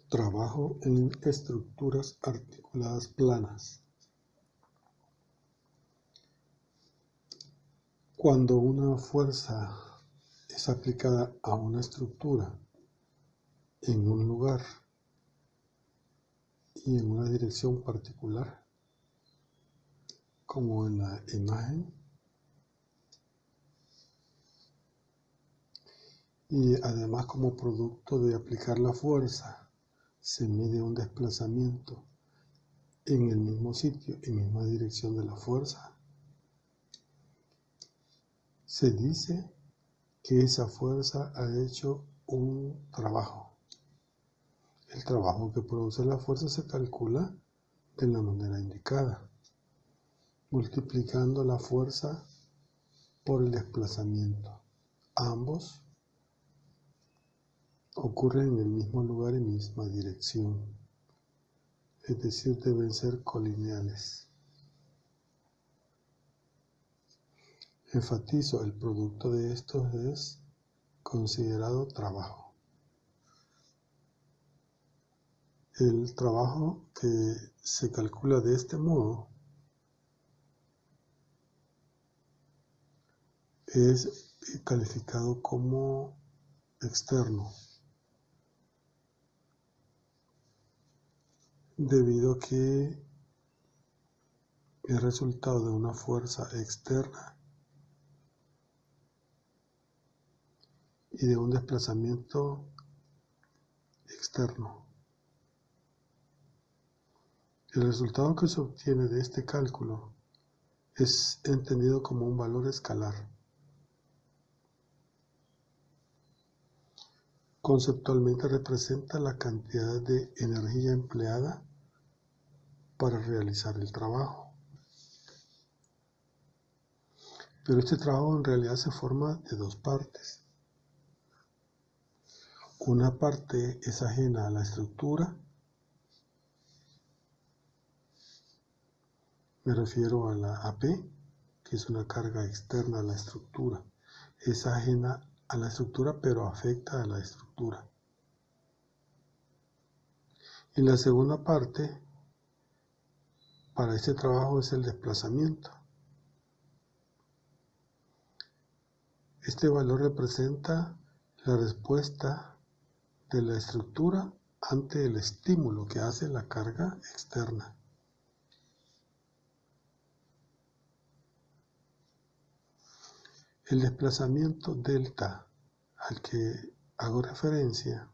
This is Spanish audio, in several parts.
Trabajo en estructuras articuladas planas. Cuando una fuerza es aplicada a una estructura en un lugar y en una dirección particular, como en la imagen, y además como producto de aplicar la fuerza, se mide un desplazamiento en el mismo sitio y misma dirección de la fuerza, se dice que esa fuerza ha hecho un trabajo. El trabajo que produce la fuerza se calcula de la manera indicada, multiplicando la fuerza por el desplazamiento. Ambos ocurren en el mismo lugar y misma dirección, es decir, deben ser colineales. Enfatizo, el producto de estos es considerado trabajo. El trabajo que se calcula de este modo es calificado como externo, debido a que es resultado de una fuerza externa y de un desplazamiento externo. El resultado que se obtiene de este cálculo es entendido como un valor escalar. Conceptualmente representa la cantidad de energía empleada para realizar el trabajo. Pero este trabajo en realidad se forma de dos partes. Una parte es ajena a la estructura, me refiero a la AP, que es una carga externa a la estructura. Es ajena a la estructura, pero afecta a la estructura. Y la segunda parte, para este trabajo, es el desplazamiento. Este valor representa la respuesta de la estructura ante el estímulo que hace la carga externa. El desplazamiento delta al que hago referencia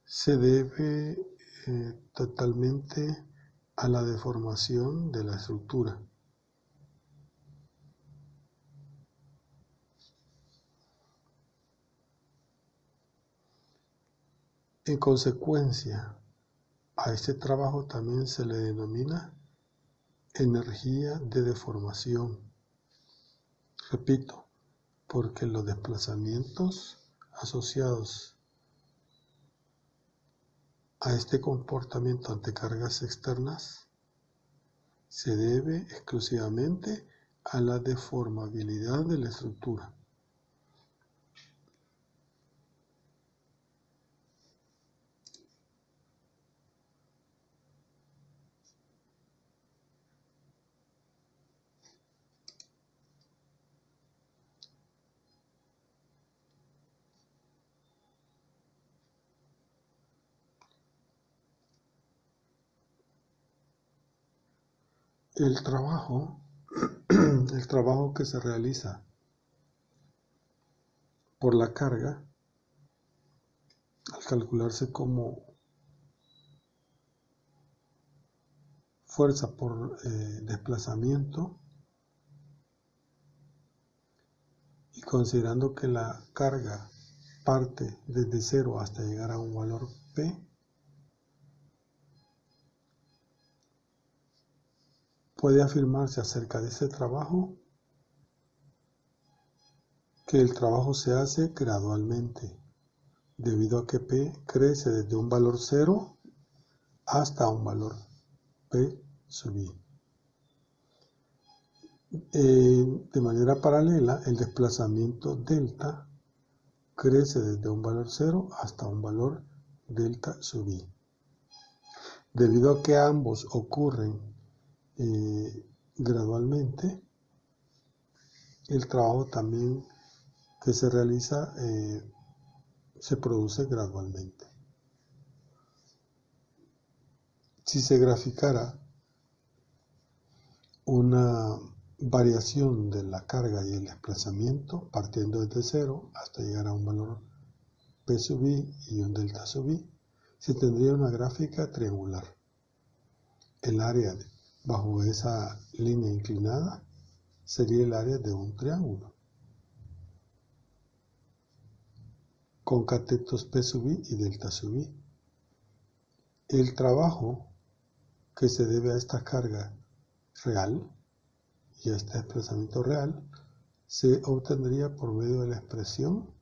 se debe totalmente a la deformación de la estructura. En consecuencia, a este trabajo también se le denomina energía de deformación. Repito, porque los desplazamientos asociados a este comportamiento ante cargas externas se debe exclusivamente a la deformabilidad de la estructura. El trabajo que se realiza por la carga, al calcularse como fuerza por desplazamiento, y considerando que la carga parte desde cero hasta llegar a un valor P, puede afirmarse acerca de ese trabajo que el trabajo se hace gradualmente, debido a que P crece desde un valor 0 hasta un valor P sub I. De manera paralela, el desplazamiento delta crece desde un valor 0 hasta un valor delta sub i. Debido a que ambos ocurren gradualmente, el trabajo también que se realiza se produce gradualmente. Si se graficara una variación de la carga y el desplazamiento partiendo desde 0 hasta llegar a un valor P sub i y un delta sub i, se tendría una gráfica triangular. El área bajo esa línea inclinada sería el área de un triángulo con catetos P sub i y delta sub i. El trabajo que se debe a esta carga real y a este desplazamiento real se obtendría por medio de la expresión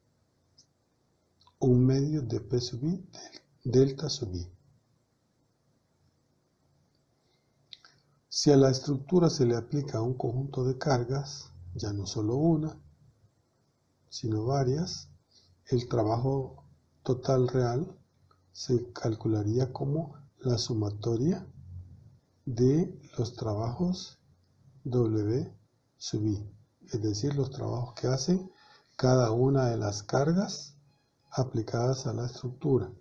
1/2 de P sub i delta sub i. Si a la estructura se le aplica un conjunto de cargas, ya no solo una, sino varias, el trabajo total real se calcularía como la sumatoria de los trabajos W sub i, es decir, los trabajos que hacen cada una de las cargas aplicadas a la estructura.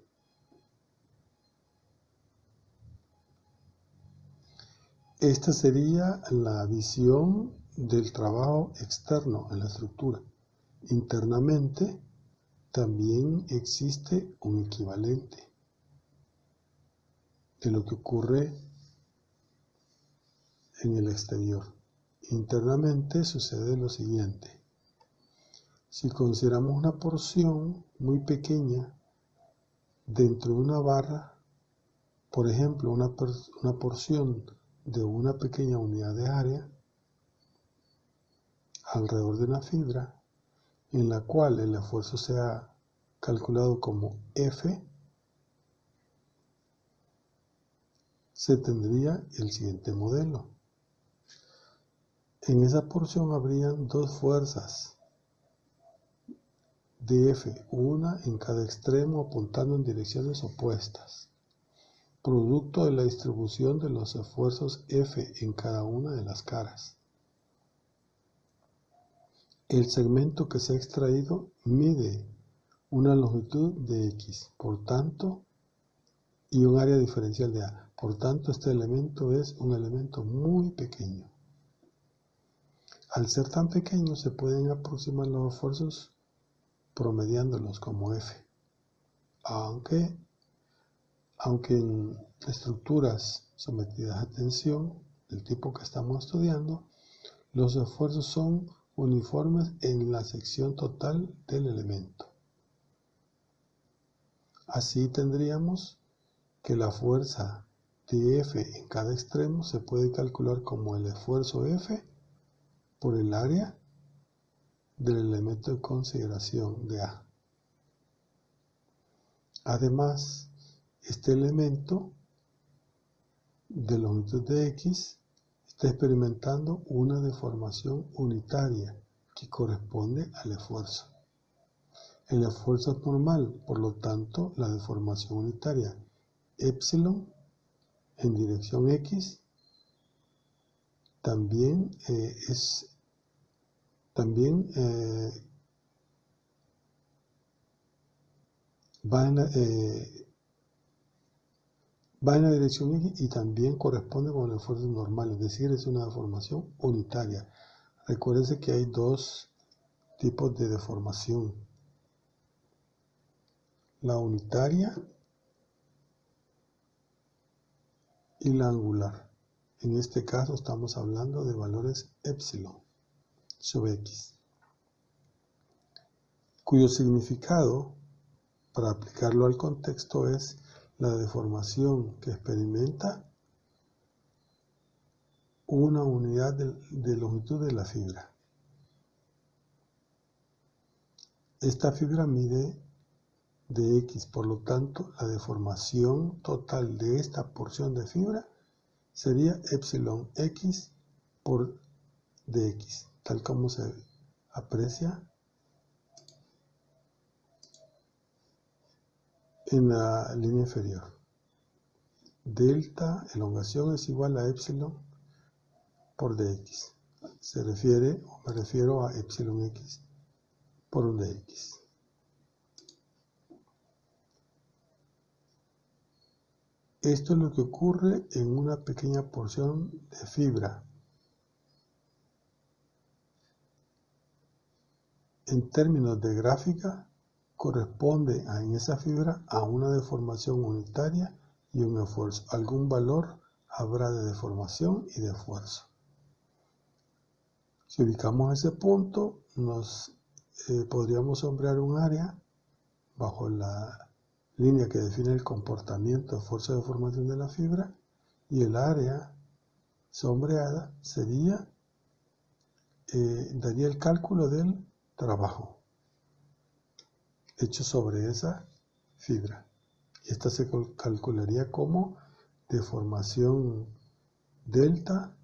Esta sería la visión del trabajo externo en la estructura. Internamente también existe un equivalente de lo que ocurre en el exterior. Internamente sucede lo siguiente. Si consideramos una porción muy pequeña dentro de una barra, por ejemplo, una porción de una pequeña unidad de área alrededor de una fibra, en la cual el esfuerzo sea calculado como F, se tendría el siguiente modelo. En esa porción habrían dos fuerzas de F, una en cada extremo apuntando en direcciones opuestas, producto de la distribución de los esfuerzos F en cada una de las caras. El segmento que se ha extraído mide una longitud de X, por tanto, y un área diferencial de A. Por tanto, este elemento es un elemento muy pequeño. Al ser tan pequeño, se pueden aproximar los esfuerzos promediándolos como F. Aunque en estructuras sometidas a tensión del tipo que estamos estudiando, los esfuerzos son uniformes en la sección total del elemento. Así tendríamos que la fuerza de F en cada extremo se puede calcular como el esfuerzo F por el área del elemento de consideración de A. Además, este elemento de longitud de X está experimentando una deformación unitaria que corresponde al esfuerzo. El esfuerzo es normal, por lo tanto, la deformación unitaria epsilon en dirección X también va en la dirección X y también corresponde con el esfuerzo normal, es decir, es una deformación unitaria. Recuérdense que hay dos tipos de deformación: la unitaria y la angular. En este caso estamos hablando de valores epsilon sub X, cuyo significado, para aplicarlo al contexto, es la deformación que experimenta una unidad de longitud de la fibra. Esta fibra mide de X, por lo tanto, la deformación total de esta porción de fibra sería epsilon X por dx, tal como se aprecia en la línea inferior. Delta, elongación, es igual a epsilon por dx. Se refiere, o me refiero a epsilon x por un dx. Esto es lo que ocurre en una pequeña porción de fibra. En términos de gráfica, corresponde en esa fibra a una deformación unitaria y un esfuerzo. Algún valor habrá de deformación y de esfuerzo. Si ubicamos ese punto, podríamos sombrear un área bajo la línea que define el comportamiento de fuerza de deformación de la fibra, y el área sombreada daría el cálculo del trabajo hecho sobre esa fibra. Y esta se calcularía como deformación delta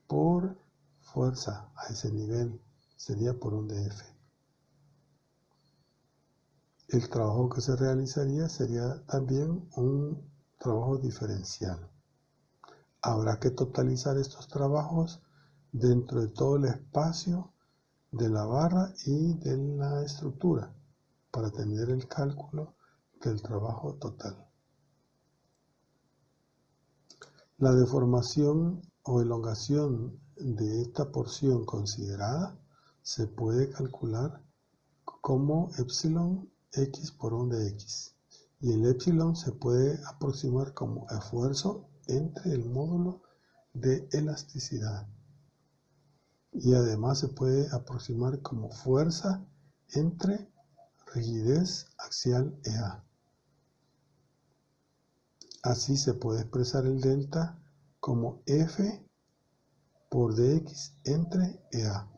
por fuerza a ese nivel, sería por un df. El trabajo que se realizaría sería también un trabajo diferencial. Habrá que totalizar estos trabajos dentro de todo el espacio de la barra y de la estructura para tener el cálculo del trabajo total. La deformación o elongación de esta porción considerada se puede calcular como epsilon x por un dx, y el epsilon se puede aproximar como esfuerzo entre el módulo de elasticidad, y además se puede aproximar como fuerza entre rigidez axial EA. Así se puede expresar el delta como F por dx entre EA.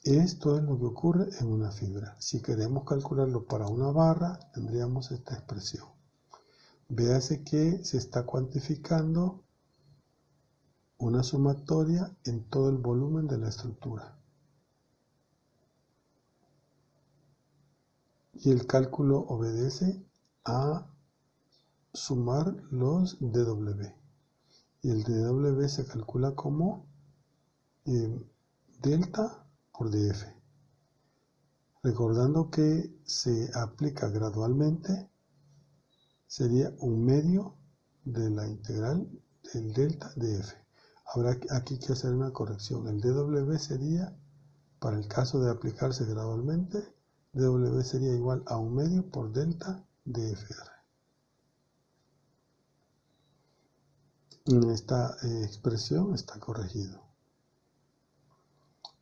Esto es lo que ocurre en una fibra. Si queremos calcularlo para una barra, tendríamos esta expresión. Véase que se está cuantificando una sumatoria en todo el volumen de la estructura. Y el cálculo obedece a sumar los dw. Y el dw se calcula como delta por df. Recordando que se aplica gradualmente, sería un medio de la integral del delta df. Habrá aquí que hacer una corrección. El dw sería, para el caso de aplicarse gradualmente, dw sería igual a un medio por delta dfr. En esta expresión está corregido.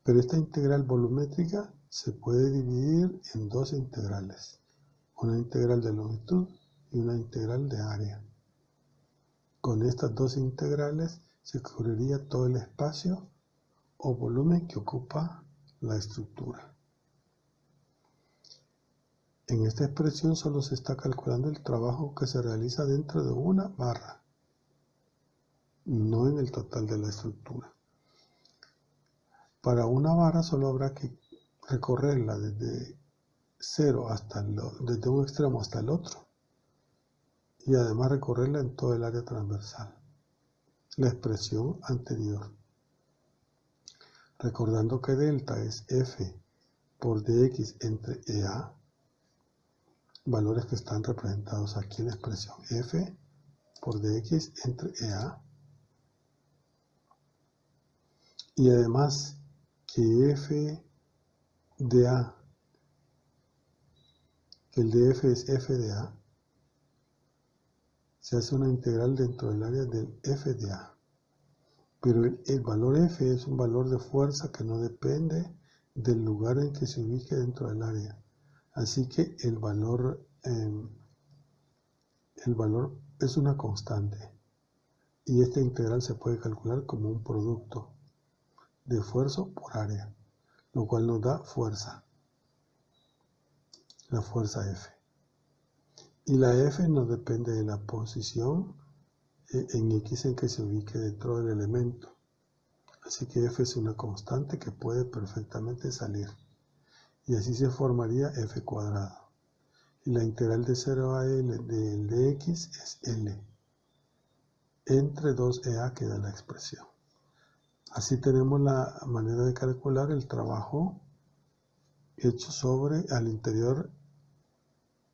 Pero esta integral volumétrica se puede dividir en dos integrales. Una integral de longitud y una integral de área. Con estas dos integrales se cubriría todo el espacio o volumen que ocupa la estructura. En esta expresión solo se está calculando el trabajo que se realiza dentro de una barra, no en el total de la estructura. Para una barra solo habrá que recorrerla desde desde un extremo hasta el otro, y además recorrerla en todo el área transversal. La expresión anterior. Recordando que delta es F por dx entre EA, valores que están representados aquí en la expresión F por dx entre EA, y además que F de A, que el df es F de A, se hace una integral dentro del área del F de A. Pero el valor F es un valor de fuerza que no depende del lugar en que se ubique dentro del área. Así que el valor es una constante. Y esta integral se puede calcular como un producto de esfuerzo por área, lo cual nos da fuerza. La fuerza F. Y la F no depende de la posición en X en que se ubique dentro del elemento. Así que F es una constante que puede perfectamente salir. y así se formaría f cuadrado. Y la integral de 0 a L del dx es L. Entre 2EA queda la expresión. Así tenemos la manera de calcular el trabajo hecho al interior,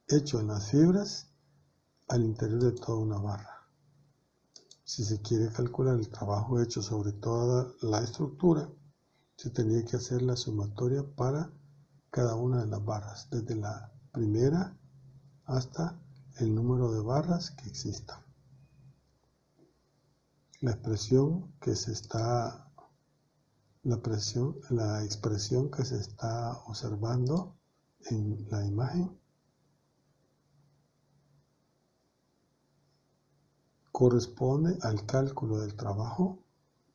hecho en las fibras al interior de toda una barra. Si se quiere calcular el trabajo hecho sobre toda la estructura, se tendría que hacer la sumatoria para cada una de las barras, desde la primera hasta el número de barras que existan. La expresión que se está observando en la imagen corresponde al cálculo del trabajo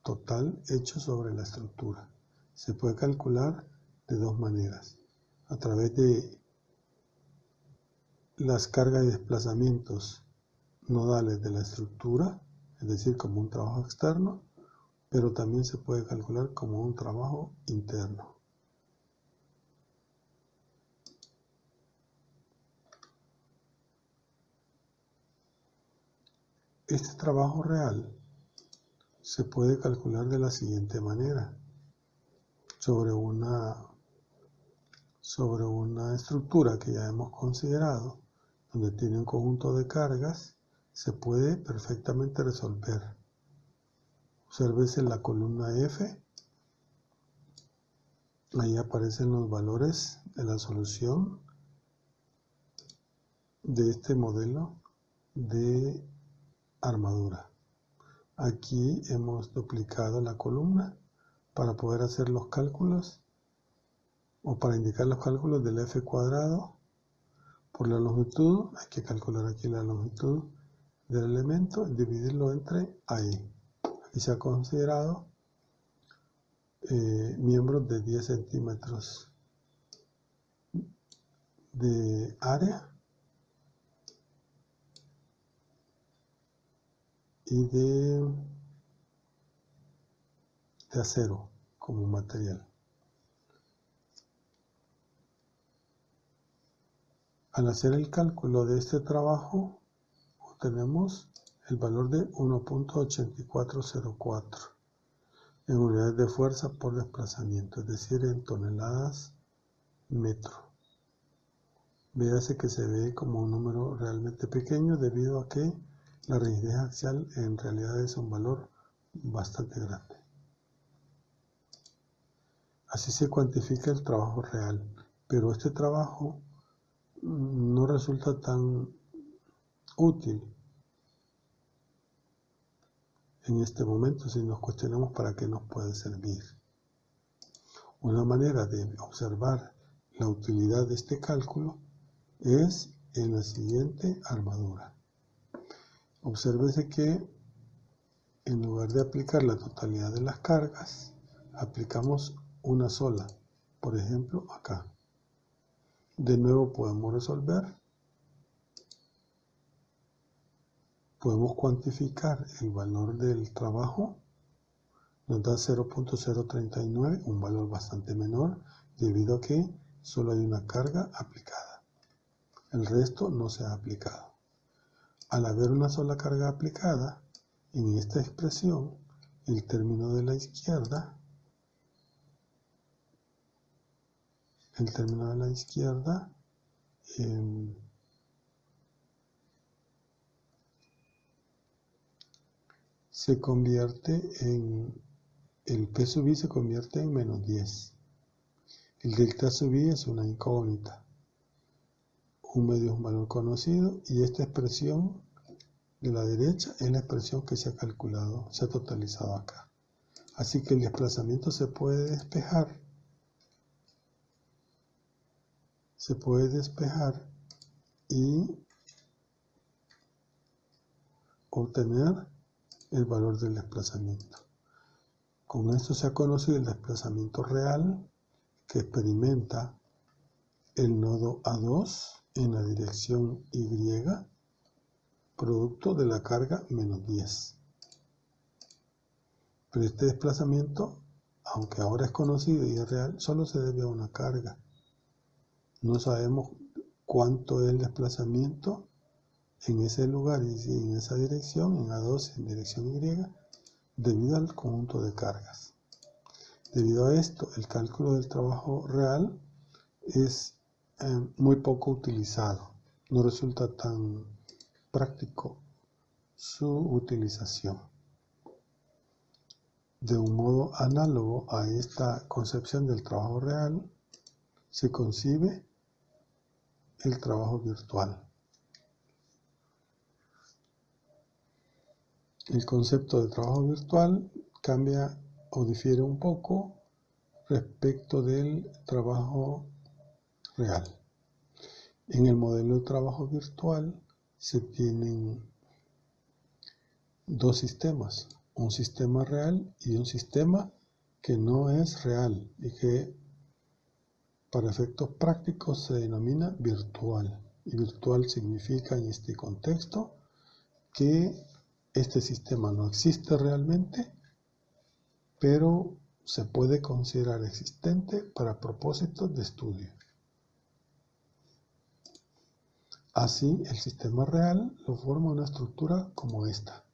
total hecho sobre la estructura. Se puede calcular de dos maneras: a través de las cargas y desplazamientos nodales de la estructura, es decir, como un trabajo externo, pero también se puede calcular como un trabajo interno. Este trabajo real se puede calcular de la siguiente manera: sobre una estructura que ya hemos considerado, donde tiene un conjunto de cargas, se puede perfectamente resolver. Obsérvese la columna F, ahí aparecen los valores de la solución de este modelo de armadura. Aquí hemos duplicado la columna para poder hacer los cálculos, o para indicar los cálculos del F cuadrado por la longitud. Hay que calcular aquí la longitud del elemento y dividirlo entre ahí. Aquí se ha considerado miembros de 10 centímetros de área y de acero como material. Al hacer el cálculo de este trabajo, obtenemos el valor de 1.8404 en unidades de fuerza por desplazamiento, es decir, en toneladas metro. Véase que se ve como un número realmente pequeño debido a que la rigidez axial en realidad es un valor bastante grande. Así se cuantifica el trabajo real, pero este trabajo no resulta tan útil en este momento si nos cuestionamos para qué nos puede servir. Una manera de observar la utilidad de este cálculo es en la siguiente armadura. Obsérvese que en lugar de aplicar la totalidad de las cargas, aplicamos una sola, por ejemplo acá. De nuevo podemos resolver, podemos cuantificar el valor del trabajo, nos da 0.039, un valor bastante menor debido a que solo hay una carga aplicada. El resto no se ha aplicado. Al haber una sola carga aplicada, en esta expresión, el término de la izquierda, se convierte en, el P sub i se convierte en menos 10. El delta sub i es una incógnita. Un medio es un valor conocido y esta expresión de la derecha es la expresión que se ha calculado, se ha totalizado acá. Así que el desplazamiento se puede despejar. Y obtener el valor del desplazamiento. Con esto se ha conocido el desplazamiento real que experimenta el nodo A2 en la dirección Y, producto de la carga menos 10. Pero este desplazamiento, aunque ahora es conocido y es real, solo se debe a una carga. No sabemos cuánto es el desplazamiento en ese lugar y en esa dirección, en A2 en dirección Y, debido al conjunto de cargas. Debido a esto, el cálculo del trabajo real es muy poco utilizado. No resulta tan práctico su utilización. De un modo análogo a esta concepción del trabajo real, se concibe el trabajo virtual. El concepto de trabajo virtual cambia o difiere un poco respecto del trabajo real. En el modelo de trabajo virtual se tienen dos sistemas, un sistema real y un sistema que no es real y que para efectos prácticos se denomina virtual. Y virtual significa en este contexto que este sistema no existe realmente, pero se puede considerar existente para propósitos de estudio. Así, el sistema real lo forma una estructura como esta.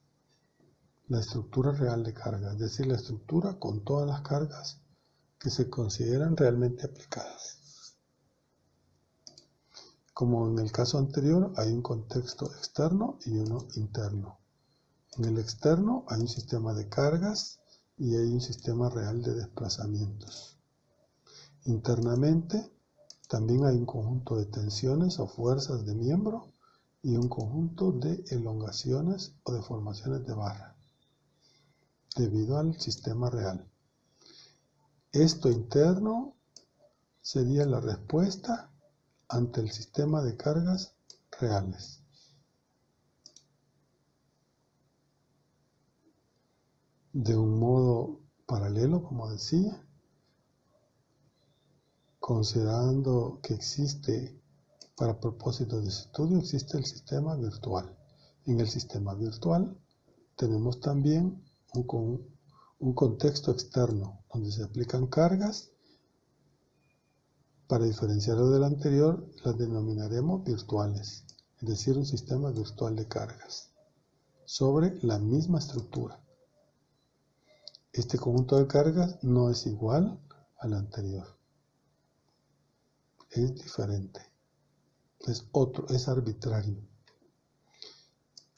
La estructura real de carga, es decir, la estructura con todas las cargas que se consideran realmente aplicadas. Como en el caso anterior, hay un contexto externo y uno interno. En el externo hay un sistema de cargas y hay un sistema real de desplazamientos. Internamente también hay un conjunto de tensiones o fuerzas de miembro y un conjunto de elongaciones o deformaciones de barra, debido al sistema real. Esto interno sería la respuesta ante el sistema de cargas reales. De un modo paralelo, como decía, considerando que existe, para propósitos de estudio, existe el sistema virtual. En el sistema virtual tenemos también un contexto externo, donde se aplican cargas. Para diferenciarlo del anterior, las denominaremos virtuales, es decir, un sistema virtual de cargas, sobre la misma estructura. Este conjunto de cargas no es igual al anterior. Es diferente. Es arbitrario.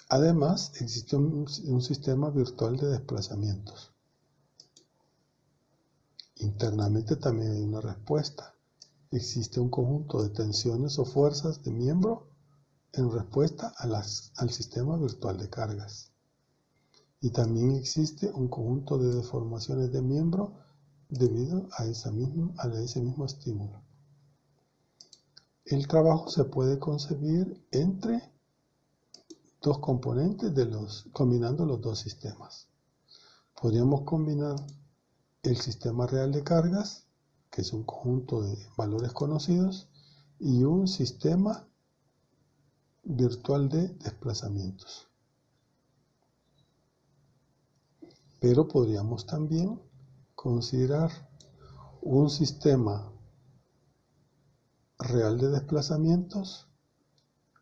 Además, existe un sistema virtual de desplazamientos. Internamente también hay una respuesta. Existe un conjunto de tensiones o fuerzas de miembro en respuesta al sistema virtual de cargas. Y también existe un conjunto de deformaciones de miembro debido a ese mismo estímulo. El trabajo se puede concebir entre dos componentes combinando los dos sistemas. Podríamos combinar el sistema real de cargas, que es un conjunto de valores conocidos, y un sistema virtual de desplazamientos. Pero podríamos también considerar un sistema real de desplazamientos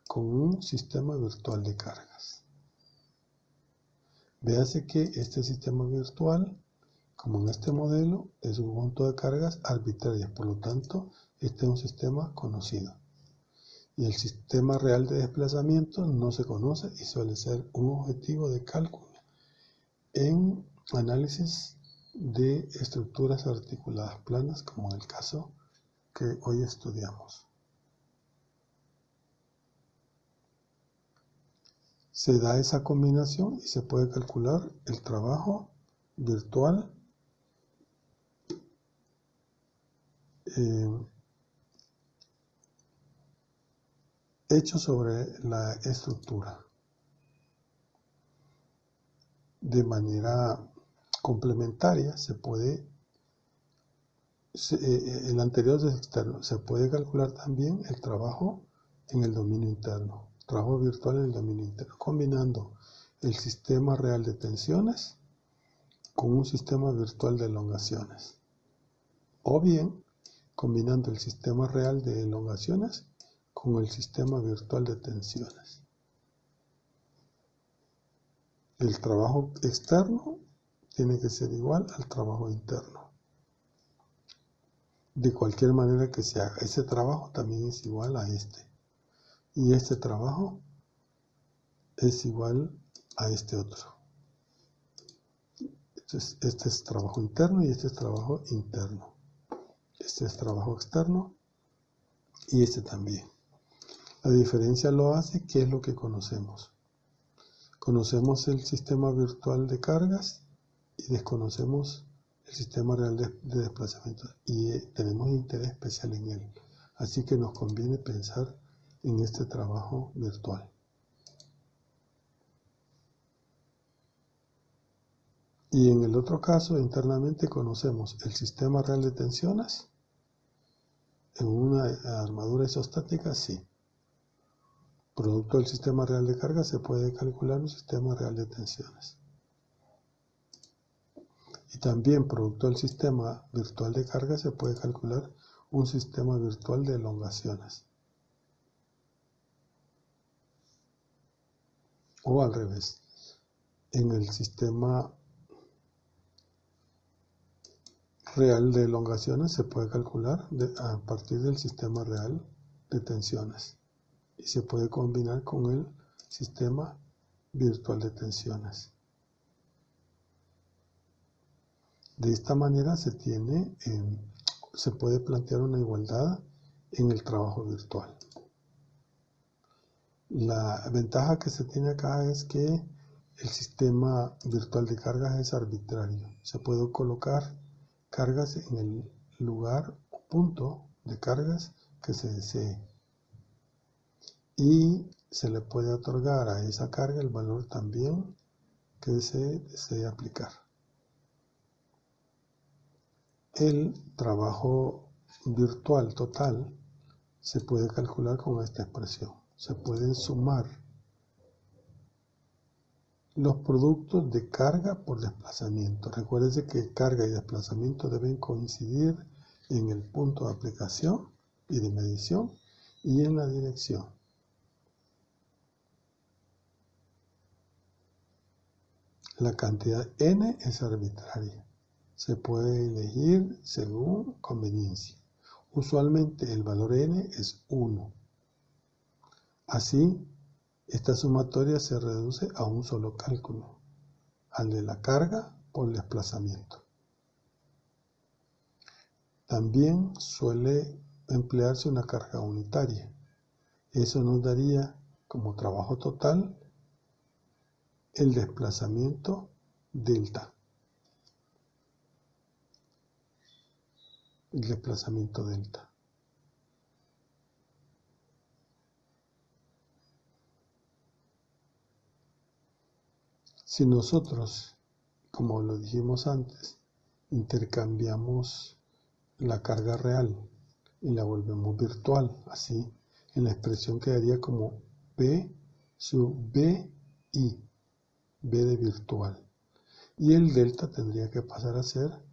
con un sistema virtual de cargas. Véase que este sistema virtual, como en este modelo, es un conjunto de cargas arbitrarias, por lo tanto, este es un sistema conocido. Y el sistema real de desplazamiento no se conoce y suele ser un objetivo de cálculo en análisis de estructuras articuladas planas, como en el caso que hoy estudiamos. Se da esa combinación y se puede calcular el trabajo virtual hecho sobre la estructura de manera complementaria. El anterior es externo, se puede calcular también el trabajo en el dominio interno, trabajo virtual en el dominio interno, combinando el sistema real de tensiones con un sistema virtual de elongaciones. O bien, combinando el sistema real de elongaciones con el sistema virtual de tensiones. El trabajo externo tiene que ser igual al trabajo interno. De cualquier manera que se haga, ese trabajo también es igual a este. Y este trabajo es igual a este otro. Este es trabajo interno y este es trabajo interno. Este es trabajo externo y este también. La diferencia lo hace, ¿qué es lo que conocemos? Conocemos el sistema virtual de cargas y desconocemos el sistema real de desplazamiento y tenemos interés especial en él. Así que nos conviene pensar en este trabajo virtual. Y en el otro caso, internamente conocemos el sistema real de tensiones. En una armadura isostática, sí. Producto del sistema real de carga se puede calcular un sistema real de tensiones. Y también producto del sistema virtual de carga se puede calcular un sistema virtual de elongaciones. O al revés. En el sistema real de elongaciones se puede calcular a partir del sistema real de tensiones. Y se puede combinar con el sistema virtual de tensiones. De esta manera se puede plantear una igualdad en el trabajo virtual. La ventaja que se tiene acá es que el sistema virtual de cargas es arbitrario. Se puede colocar cargas en el lugar o punto de cargas que se desee. Y se le puede otorgar a esa carga el valor también que se desee aplicar. El trabajo virtual total se puede calcular con esta expresión. Se pueden sumar los productos de carga por desplazamiento. Recuérdense que carga y desplazamiento deben coincidir en el punto de aplicación y de medición y en la dirección. La cantidad n es arbitraria. Se puede elegir según conveniencia. Usualmente el valor n es 1. Así, esta sumatoria se reduce a un solo cálculo, al de la carga por desplazamiento. También suele emplearse una carga unitaria. Eso nos daría como trabajo total el desplazamiento delta. El desplazamiento delta. Si nosotros, como lo dijimos antes, intercambiamos la carga real y la volvemos virtual, así en la expresión quedaría como P sub BI, B de virtual. Y el delta tendría que pasar a ser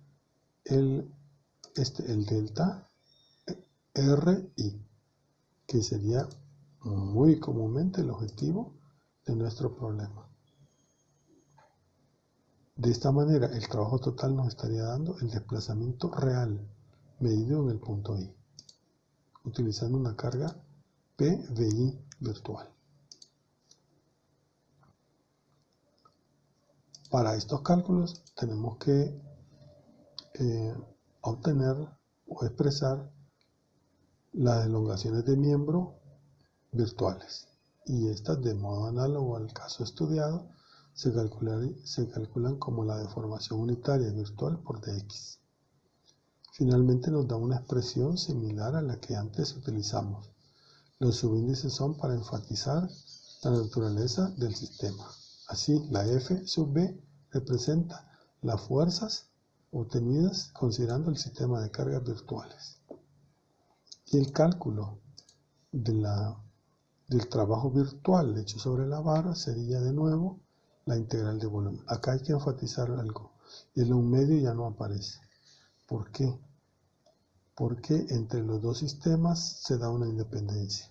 el delta RI, que sería muy comúnmente el objetivo de nuestro problema. De esta manera, el trabajo total nos estaría dando el desplazamiento real medido en el punto I, utilizando una carga PVI virtual. Para estos cálculos tenemos que obtener o expresar las elongaciones de miembro virtuales. Y estas, de modo análogo al caso estudiado, se calculan como la deformación unitaria virtual por dx. Finalmente nos da una expresión similar a la que antes utilizamos. Los subíndices son para enfatizar la naturaleza del sistema. Así, la F sub B representa las fuerzas obtenidas considerando el sistema de cargas virtuales. Y el cálculo del trabajo virtual hecho sobre la barra sería de nuevo la integral de volumen. Acá hay que enfatizar algo. El un medio ya no aparece. ¿Por qué? porque entre los dos sistemas se da una independencia.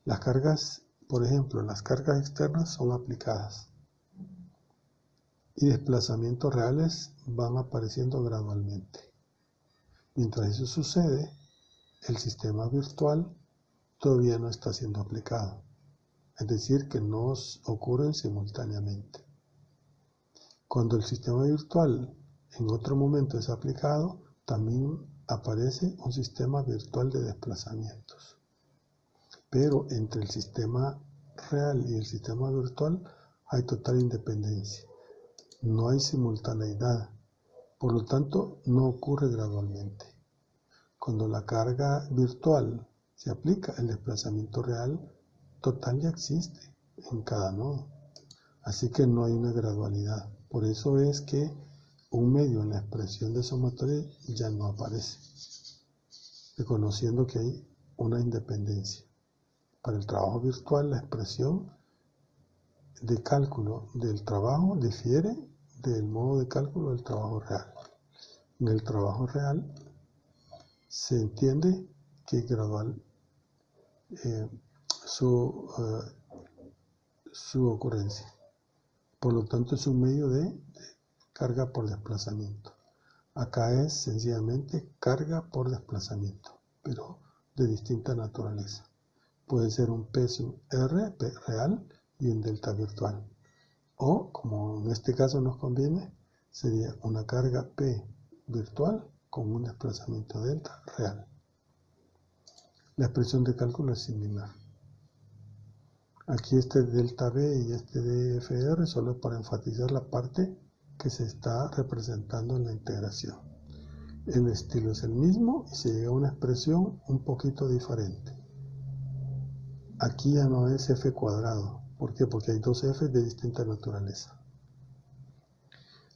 Las cargas, por ejemplo, las cargas externas son aplicadas y desplazamientos reales van apareciendo gradualmente. Mientras eso sucede, el sistema virtual todavía no está siendo aplicado, es decir, que no ocurren simultáneamente. Cuando el sistema virtual en otro momento es aplicado, también aparece un sistema virtual de desplazamientos. Pero entre el sistema real y el sistema virtual hay total independencia. No hay simultaneidad, por lo tanto no ocurre gradualmente. Cuando la carga virtual se aplica, el desplazamiento real total ya existe en cada nodo. Así que no hay una gradualidad. Por eso es que un medio en la expresión de sumatoria ya no aparece, reconociendo que hay una independencia. Para el trabajo virtual, la expresión de cálculo del trabajo difiere del modo de cálculo del trabajo real. En el trabajo real se entiende que es gradual su ocurrencia. Por lo tanto, es un medio de carga por desplazamiento. Acá es sencillamente carga por desplazamiento, pero de distinta naturaleza. Puede ser un P sub R, P real, y un delta virtual. O, como en este caso nos conviene, sería una carga P virtual con un desplazamiento delta real. La expresión de cálculo es similar. Aquí este delta B y este DFR solo para enfatizar la parte que se está representando en la integración. El estilo es el mismo y se llega a una expresión un poquito diferente. Aquí ya no es f cuadrado. ¿Por qué? Porque hay dos f de distinta naturaleza.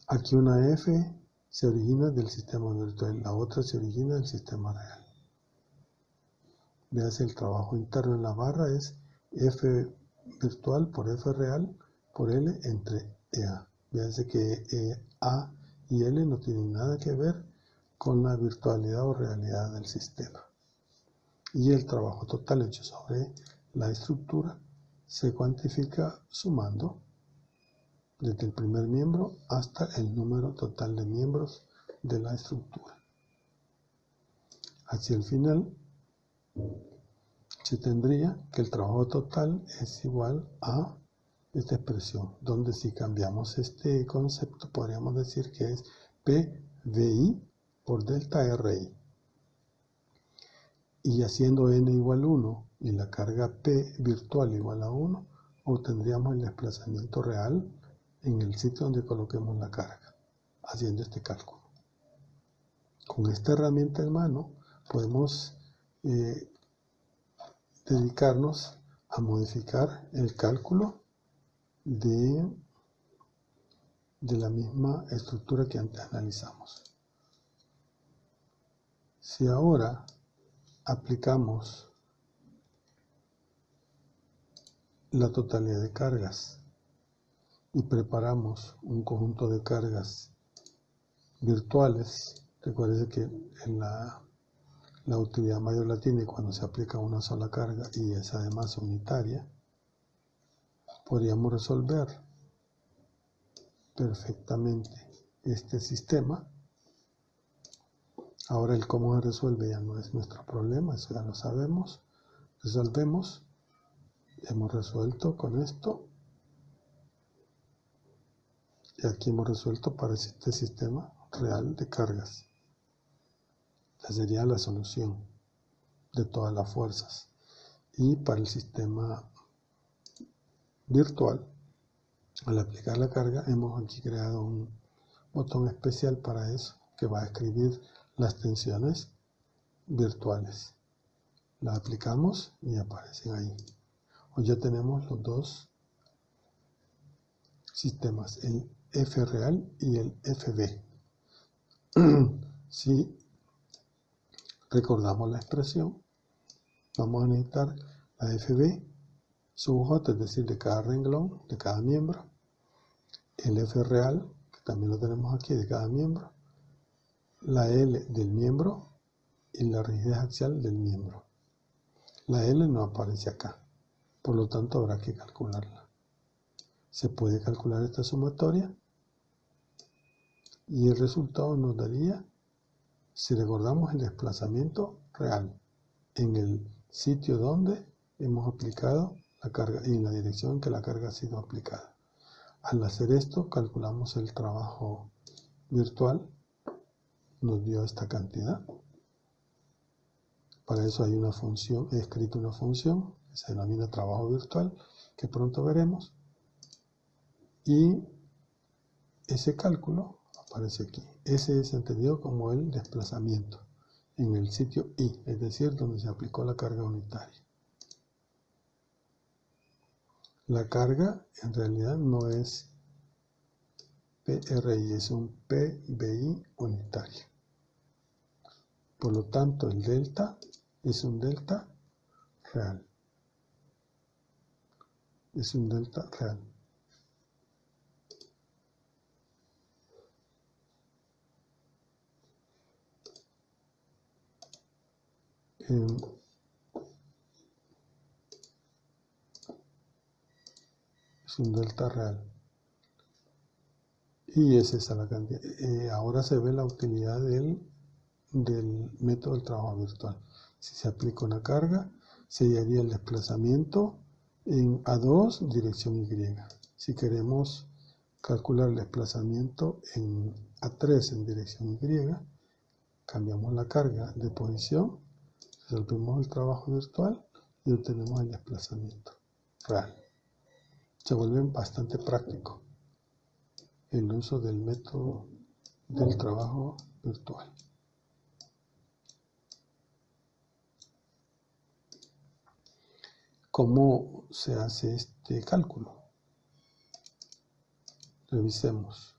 Aquí una f se origina del sistema virtual, la otra se origina del sistema real. Veas, el trabajo interno en la barra es f virtual por f real por L entre EA. Veas que A y L no tienen nada que ver con la virtualidad o realidad del sistema. Y el trabajo total hecho sobre la estructura se cuantifica sumando desde el primer miembro hasta el número total de miembros de la estructura. Hacia el final se tendría que el trabajo total es igual a esta expresión, donde si cambiamos este concepto podríamos decir que es PVI por delta RI. Y haciendo n igual a 1 y la carga P virtual igual a 1, obtendríamos el desplazamiento real en el sitio donde coloquemos la carga, haciendo este cálculo. Con esta herramienta en mano podemos dedicarnos a modificar el cálculo de la misma estructura que antes analizamos. Si ahora aplicamos la totalidad de cargas y preparamos un conjunto de cargas virtuales, recuerden que en la utilidad mayor la tiene cuando se aplica una sola carga y es además unitaria, podríamos resolver perfectamente este sistema. Ahora el cómo se resuelve ya no es nuestro problema, eso ya lo sabemos. Resolvemos, hemos resuelto con esto, y aquí hemos resuelto para este sistema real de cargas. Esa sería la solución de todas las fuerzas. Y para el sistema virtual, al aplicar la carga, hemos aquí creado un botón especial para eso, que va a escribir las tensiones virtuales. La aplicamos y aparecen ahí. Hoy ya tenemos los dos sistemas, el F real y el FB. Si recordamos la expresión, vamos a necesitar la FB sub J, es decir, de cada renglón, de cada miembro, el F real, que también lo tenemos aquí, de cada miembro, la L del miembro y la rigidez axial del miembro. La L no aparece acá, por lo tanto habrá que calcularla. Se puede calcular esta sumatoria y el resultado nos daría, si recordamos, el desplazamiento real en el sitio donde hemos aplicado la carga y en la dirección en que la carga ha sido aplicada. Al hacer esto, calculamos el trabajo virtual, nos dio esta cantidad. Para eso hay una función, he escrito una función que se denomina trabajo virtual, que pronto veremos. Y ese cálculo aparece aquí. Ese es entendido como el desplazamiento en el sitio I, es decir, donde se aplicó la carga unitaria. La carga en realidad no es PRI, es un PBI unitario. Por lo tanto, el delta es un delta real. Es un delta real. Es un delta real. Y es esa la cantidad. Ahora se ve la utilidad del método del trabajo virtual. Si se aplica una carga, se haría el desplazamiento en A2 dirección Y. Si queremos calcular el desplazamiento en A3 en dirección Y, cambiamos la carga de posición, resolvemos el trabajo virtual y obtenemos el desplazamiento real. Se vuelve bastante práctico el uso del método del trabajo virtual. ¿Cómo se hace este cálculo? Revisemos.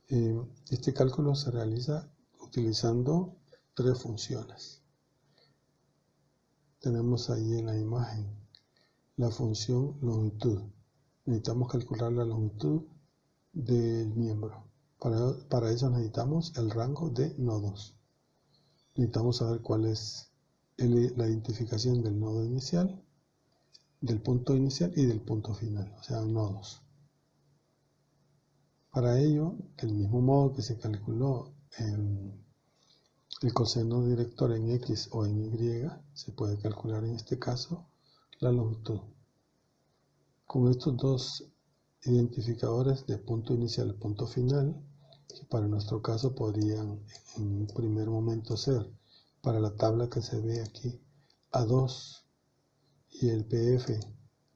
Este cálculo se realiza utilizando tres funciones. Tenemos ahí en la imagen la función longitud. Necesitamos calcular la longitud del miembro. Para eso necesitamos el rango de nodos. Necesitamos saber cuál es la identificación del nodo inicial, del punto inicial y del punto final, o sea, nodos. Para ello, del mismo modo que se calculó el coseno director en X o en Y, se puede calcular en este caso la longitud. Con estos dos identificadores de punto inicial y punto final, que para nuestro caso podrían en un primer momento ser, para la tabla que se ve aquí, A2 y el PF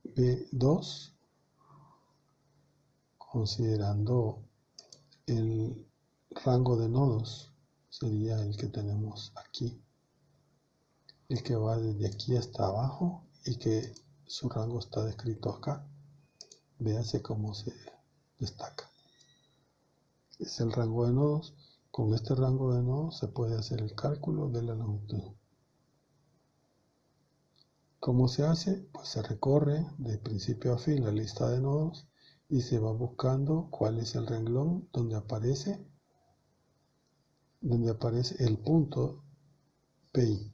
B2, considerando el rango de nodos, sería el que tenemos aquí, el que va desde aquí hasta abajo y que su rango está descrito acá. Véase cómo se destaca. Es el rango de nodos. Con este rango de nodos se puede hacer el cálculo de la longitud. ¿Cómo se hace? Pues se recorre de principio a fin la lista de nodos y se va buscando cuál es el renglón donde aparece el punto PI.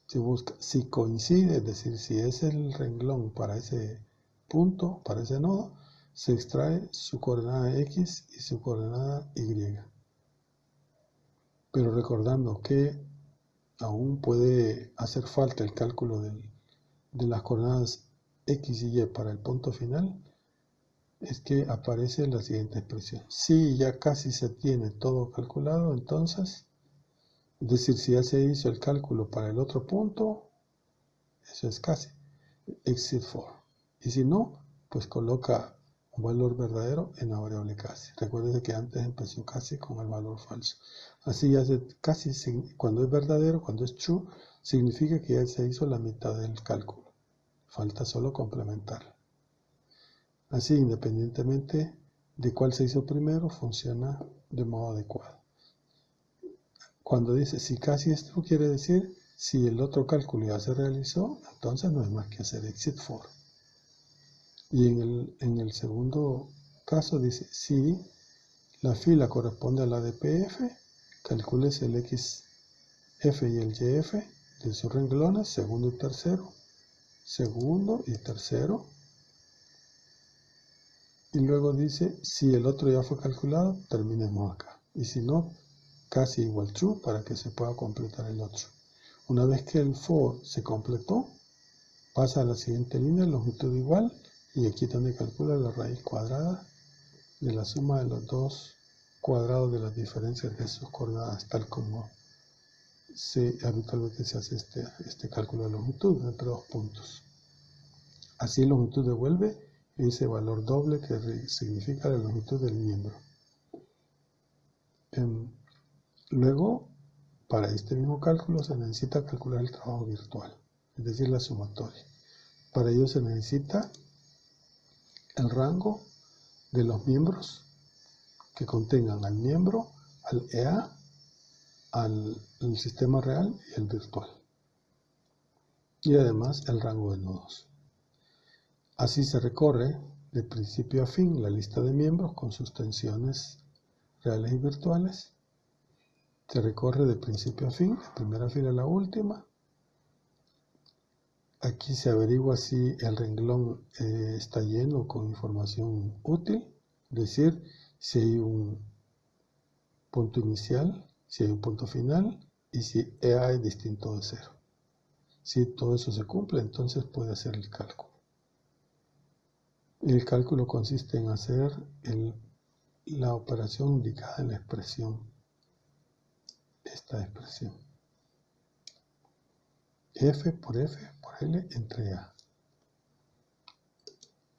Se busca si coincide, es decir, si es el renglón para ese punto, para ese nodo, se extrae su coordenada X y su coordenada Y. Pero recordando que aún puede hacer falta el cálculo de las coordenadas X y Y para el punto final, es que aparece la siguiente expresión. Si ya casi se tiene todo calculado, entonces, es decir, si ya se hizo el cálculo para el otro punto, eso es casi, exit for. Y si no, pues coloca un valor verdadero en la variable casi. Recuerde que antes empezó casi con el valor falso. Así ya casi, cuando es verdadero, cuando es true, significa que ya se hizo la mitad del cálculo. Falta solo complementar. Así, independientemente de cuál se hizo primero, funciona de modo adecuado. Cuando dice si casi es true, quiere decir si el otro cálculo ya se realizó, entonces no hay más que hacer exit for. Y en el segundo caso dice si la fila corresponde a la de PF, calcúlese el XF y el YF de sus renglones, segundo y tercero, y luego dice, si el otro ya fue calculado, terminemos acá, y si no, casi igual true para que se pueda completar el otro. Una vez que el for se completó, pasa a la siguiente línea, longitud igual, y aquí donde calcula la raíz cuadrada de la suma de los dos cuadrados de las diferencias de sus coordenadas, tal como habitualmente se hace este cálculo de longitud entre dos puntos. Así longitud devuelve ese valor doble que significa la longitud del miembro. Luego, para este mismo cálculo se necesita calcular el trabajo virtual, es decir, la sumatoria. Para ello se necesita el rango de los miembros que contengan al miembro, al EA, al sistema real y el virtual. Y además el rango de nodos. Así se recorre de principio a fin la lista de miembros con sus tensiones reales y virtuales. Se recorre de principio a fin, de primera fila a la última. Aquí se averigua si el renglón está lleno con información útil, es decir, si hay un punto inicial, si hay un punto final y si EA es distinto de 0. Si todo eso se cumple, entonces puede hacer el cálculo. El cálculo consiste en hacer la operación indicada en la expresión, esta expresión. F por L entre A.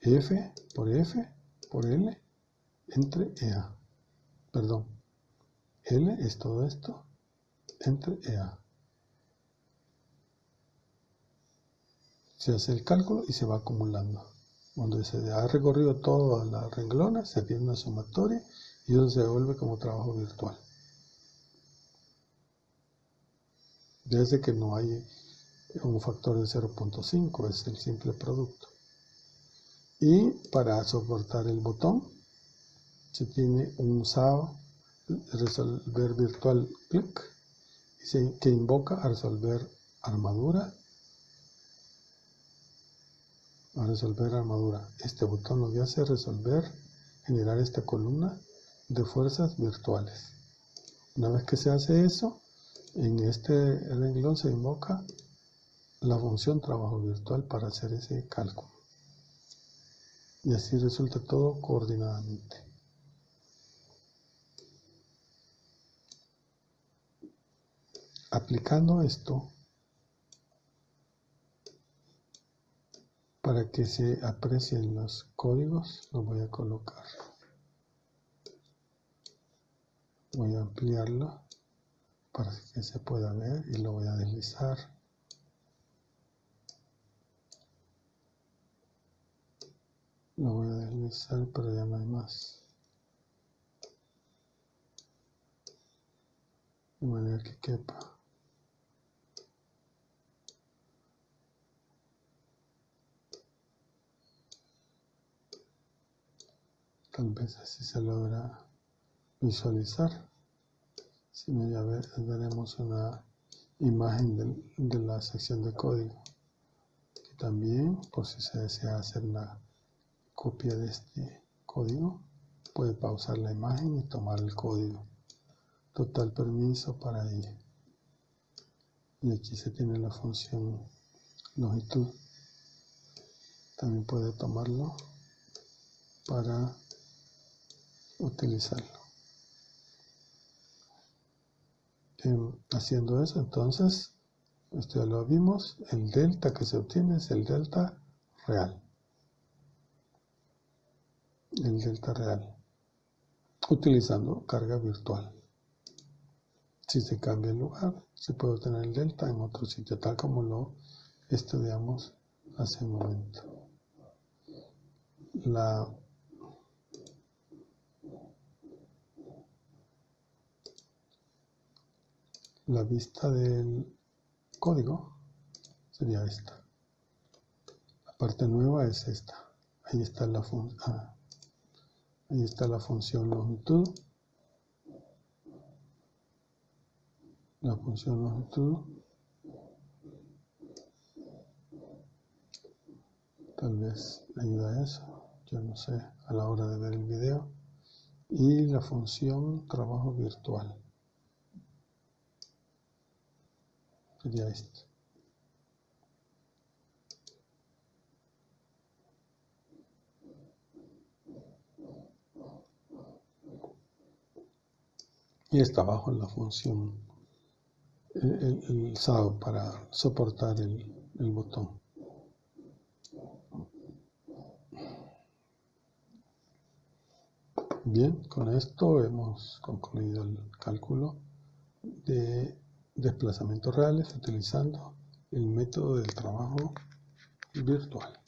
F por L entre EA. Perdón. L es todo esto entre EA. Se hace el cálculo y se va acumulando. Cuando se ha recorrido todas las renglones, se tiene una sumatoria y eso se devuelve como trabajo virtual. Desde que no hay un factor de 0.5, es el simple producto. Y para soportar el botón, se tiene un SAO, resolver virtual click, que invoca a resolver armadura. Este botón lo que hace es generar esta columna de fuerzas virtuales. Una vez que se hace eso, en este renglón se invoca la función trabajo virtual para hacer ese cálculo. Y así resulta todo coordinadamente. Aplicando esto, para que se aprecien los códigos, lo voy a colocar. Voy a ampliarlo para que se pueda ver y lo voy a deslizar. Lo voy a deslizar, pero ya no hay más. De manera que quepa. Tal vez así se logra visualizar. Si no, ya veremos una imagen de la sección de código. Y también, por si se desea hacer una copia de este código, puede pausar la imagen y tomar el código. Total permiso para ello. Y aquí se tiene la función longitud. También puede tomarlo para utilizarlo. Haciendo eso, entonces, esto ya lo vimos, el delta que se obtiene es el delta real. El delta real. Utilizando carga virtual. Si se cambia el lugar, se puede obtener el delta en otro sitio, tal como lo estudiamos hace un momento. La vista del código sería esta. La parte nueva es esta. Ahí está la función longitud. la función longitud. Tal vez le ayuda eso, yo no sé, a la hora de ver el video. Y la función trabajo virtual. Sería este. Y está abajo en la función, el SAO para soportar el botón. Bien, con esto hemos concluido el cálculo de desplazamientos reales utilizando el método del trabajo virtual.